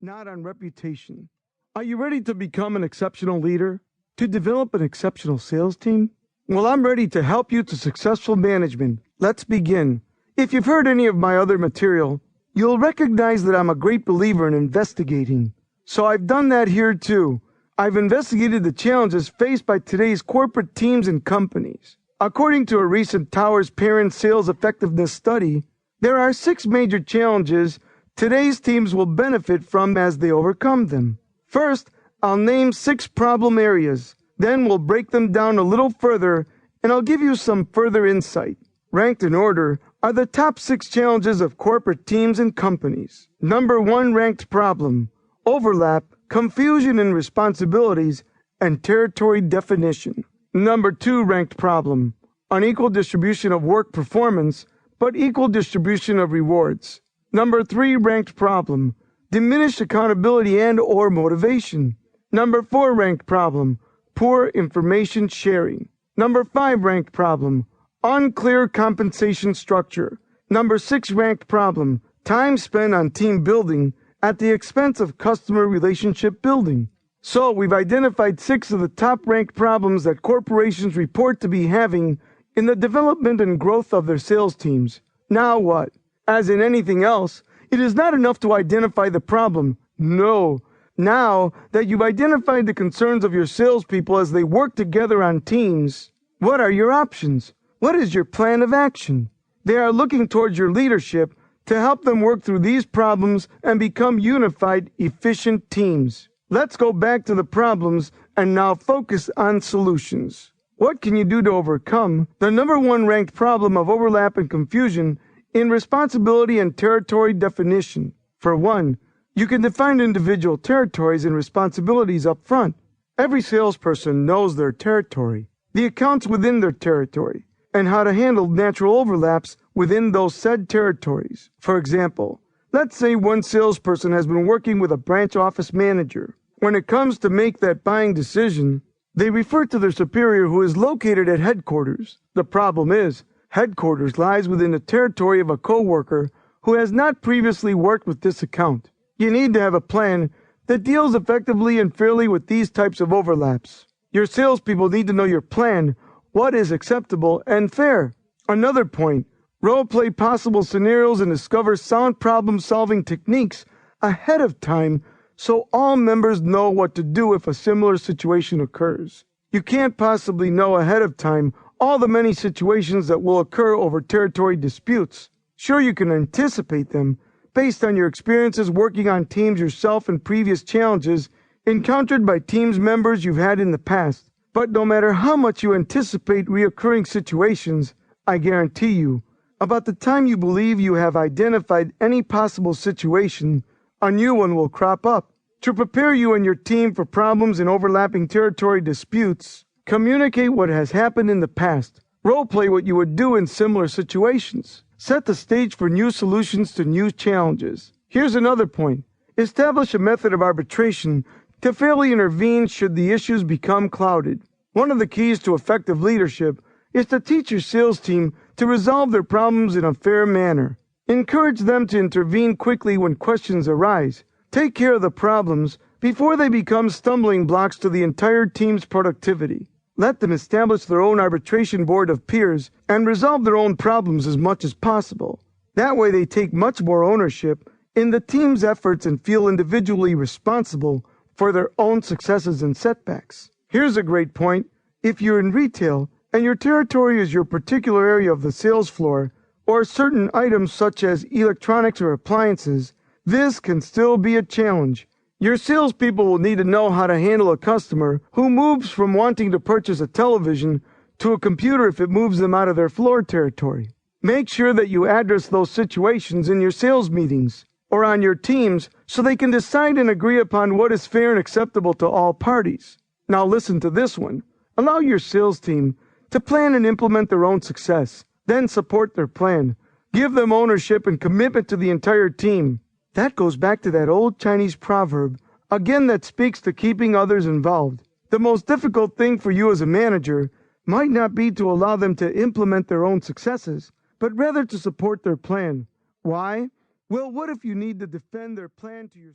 not on reputation. Are you ready to become an exceptional leader? To develop an exceptional sales team? Well, I'm ready to help you to successful management. Let's begin. If you've heard any of my other material, you'll recognize that I'm a great believer in investigating. So I've done that here too. I've investigated the challenges faced by today's corporate teams and companies. According to a recent Towers Parent Sales Effectiveness study, there are 6 major challenges today's teams will benefit from as they overcome them. First, I'll name 6 problem areas. Then we'll break them down a little further, and I'll give you some further insight. Ranked in order are the top 6 challenges of corporate teams and companies. Number 1 ranked problem: overlap, confusion in responsibilities, and territory definition. Number 2 ranked problem: unequal distribution of work performance, but equal distribution of rewards. Number 3 ranked problem: diminished accountability and/or motivation. Number 4 ranked problem: poor information sharing. Number 5 ranked problem: unclear compensation structure. Number 6 ranked problem: time spent on team building at the expense of customer relationship building. So we've identified 6 of the top-ranked problems that corporations report to be having in the development and growth of their sales teams. Now what? As in anything else, it is not enough to identify the problem. No. Now that you've identified the concerns of your salespeople as they work together on teams, what are your options? What is your plan of action? They are looking towards your leadership to help them work through these problems and become unified, efficient teams. Let's go back to the problems and now focus on solutions. What can you do to overcome the number 1 ranked problem of overlap and confusion in responsibility and territory definition? For one, you can define individual territories and responsibilities up front. Every salesperson knows their territory, the accounts within their territory, and how to handle natural overlaps within those said territories. For example, let's say one salesperson has been working with a branch office manager. When it comes to make that buying decision, they refer to their superior who is located at headquarters. The problem is, headquarters lies within the territory of a coworker who has not previously worked with this account. You need to have a plan that deals effectively and fairly with these types of overlaps. Your salespeople need to know your plan, what is acceptable and fair. Another point, role-play possible scenarios and discover sound problem-solving techniques ahead of time so all members know what to do if a similar situation occurs. You can't possibly know ahead of time all the many situations that will occur over territory disputes. Sure, you can anticipate them based on your experiences working on teams yourself and previous challenges encountered by teams members you've had in the past. But no matter how much you anticipate reoccurring situations, I guarantee you, about the time you believe you have identified any possible situation, a new one will crop up. To prepare you and your team for problems in overlapping territory disputes, communicate what has happened in the past. Role-play what you would do in similar situations. Set the stage for new solutions to new challenges. Here's another point. Establish a method of arbitration to fairly intervene should the issues become clouded. One of the keys to effective leadership is to teach your sales team to resolve their problems in a fair manner. Encourage them to intervene quickly when questions arise. Take care of the problems before they become stumbling blocks to the entire team's productivity. Let them establish their own arbitration board of peers and resolve their own problems as much as possible. That way they take much more ownership in the team's efforts and feel individually responsible for their own successes and setbacks. Here's a great point. If you're in retail and your territory is your particular area of the sales floor, or certain items such as electronics or appliances, this can still be a challenge. Your salespeople will need to know how to handle a customer who moves from wanting to purchase a television to a computer if it moves them out of their floor territory. Make sure that you address those situations in your sales meetings or on your teams so they can decide and agree upon what is fair and acceptable to all parties. Now listen to this one. Allow your sales team to plan and implement their own success, then support their plan. Give them ownership and commitment to the entire team. That goes back to that old Chinese proverb, again, that speaks to keeping others involved. The most difficult thing for you as a manager might not be to allow them to implement their own successes, but rather to support their plan. Why? Well, what if you need to defend their plan to your